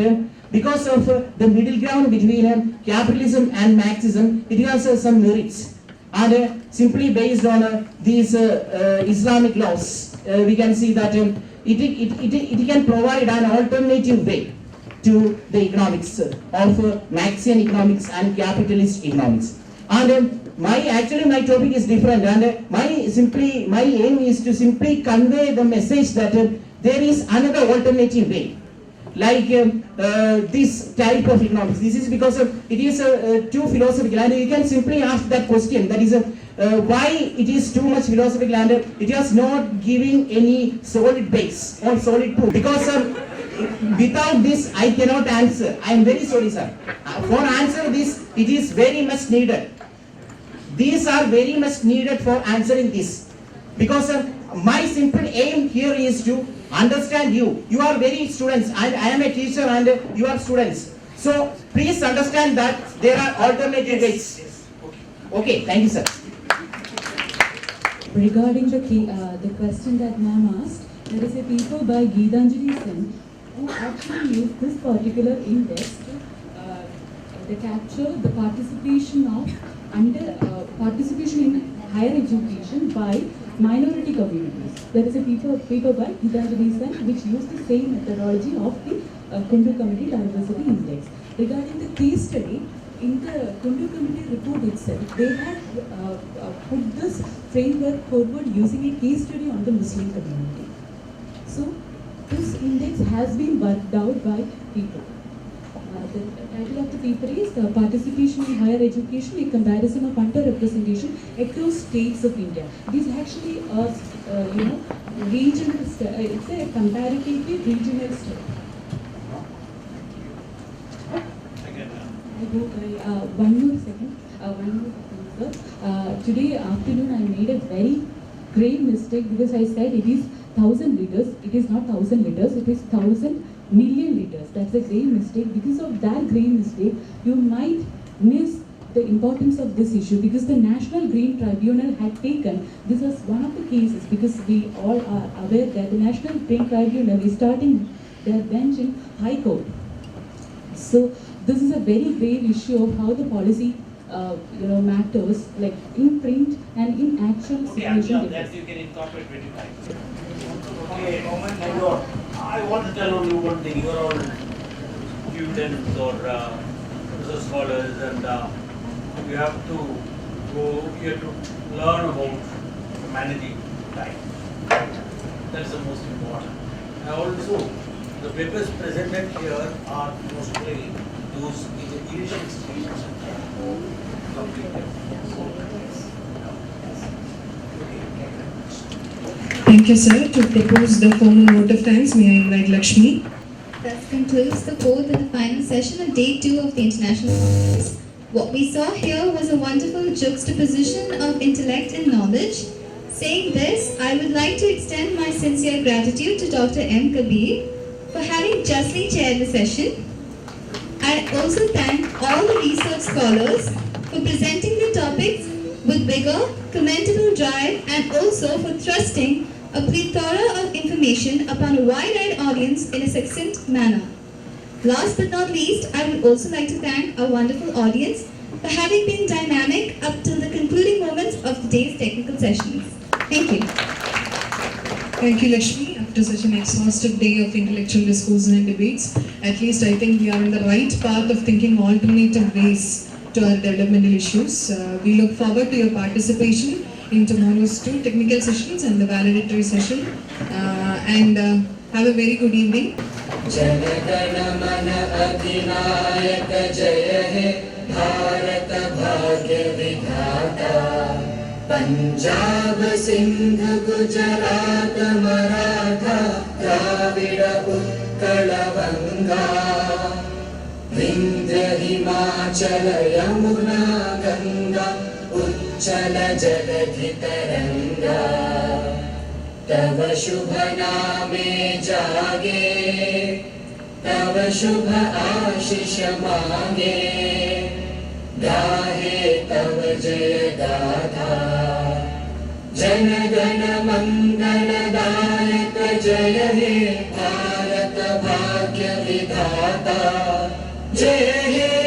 because of the middle ground between capitalism and Marxism, it has some merits. And simply based on these Islamic laws, we can see that it can provide an alternative way to the economics of Marxian economics and capitalist economics. And my topic is different, and my aim is to simply convey the message that there is another alternative way, like this type of economics. This is because it is too philosophical, and you can simply ask that question, that is why it is too much philosophical and it is not giving any solid base or solid proof. Because without this I cannot answer. I am very sorry, sir. For answer this, it is very much needed. These are very much needed for answering this. Because my simple aim here is to understand you. You are very students, and I am a teacher and you are students. So please understand that there are alternative ways. Okay, thank you, sir. Regarding the question that ma'am asked, there is a paper by Geetanjali Sen who actually used this particular index to capture the participation in higher education by minority communities. There is a paper by Geetanjali Sen which used the same methodology of the Kundu Committee Diversity Index. Regarding the case study, in the Kundu Committee report itself, they had put this framework forward using a case study on the Muslim community. So, this index has been worked out by people. The title of the paper is Participation in Higher Education, a Comparison of Underrepresentation Across States of India. This is actually a regional study. It's a comparatively regional study. One more second, sir. Today afternoon I made a very grave mistake because I said it is 1,000 liters. It is not 1,000 liters, it is 1,000 million liters. That's a grave mistake. Because of that grave mistake, you might miss the importance of this issue, because the National Green Tribunal had taken this as one of the cases, because we all are aware that the National Green Tribunal is starting their bench in High Court. So this is a very grave issue of how the policy matters, like in print and in actual situation. That you can incorporate 25. Okay, I want to tell you one thing. You are all students or research scholars, and you have to go here to learn about managing time. That's the most important. And also, the papers presented here are mostly used in the initial stages. Thank you, sir. To propose the formal vote of thanks, may I invite Lakshmi? Thus concludes the fourth and the final session of day 2 of the International Conference. What we saw here was a wonderful juxtaposition of intellect and knowledge. Saying this, I would like to extend my sincere gratitude to Dr. M. Kabir for having justly chaired the session. I also thank all the research scholars for presenting the topics with vigor, commendable drive, and also for thrusting a plethora of information upon a wide-eyed audience in a succinct manner. Last but not least, I would also like to thank our wonderful audience for having been dynamic up till the concluding moments of today's technical sessions. Thank you. Thank you, Lakshmi. After such an exhaustive day of intellectual discourse and debates, at least I think we are on the right path of thinking alternative ways to our developmental issues. We look forward to your participation in tomorrow's 2 technical sessions and the valedictory session. Have a very good evening. Punjab Sindh Gujarat Maratha Dravida Utkal बंगा विंध्य हिमाचल यमुना गंगा उच्चल जलधि तरंगा तव शुभ नामे जागे तव शुभ आशीष मांगे गाहे तव जय गाथा जन गण मंगलदायक जय हे भारत भाग्य विधाता जय हे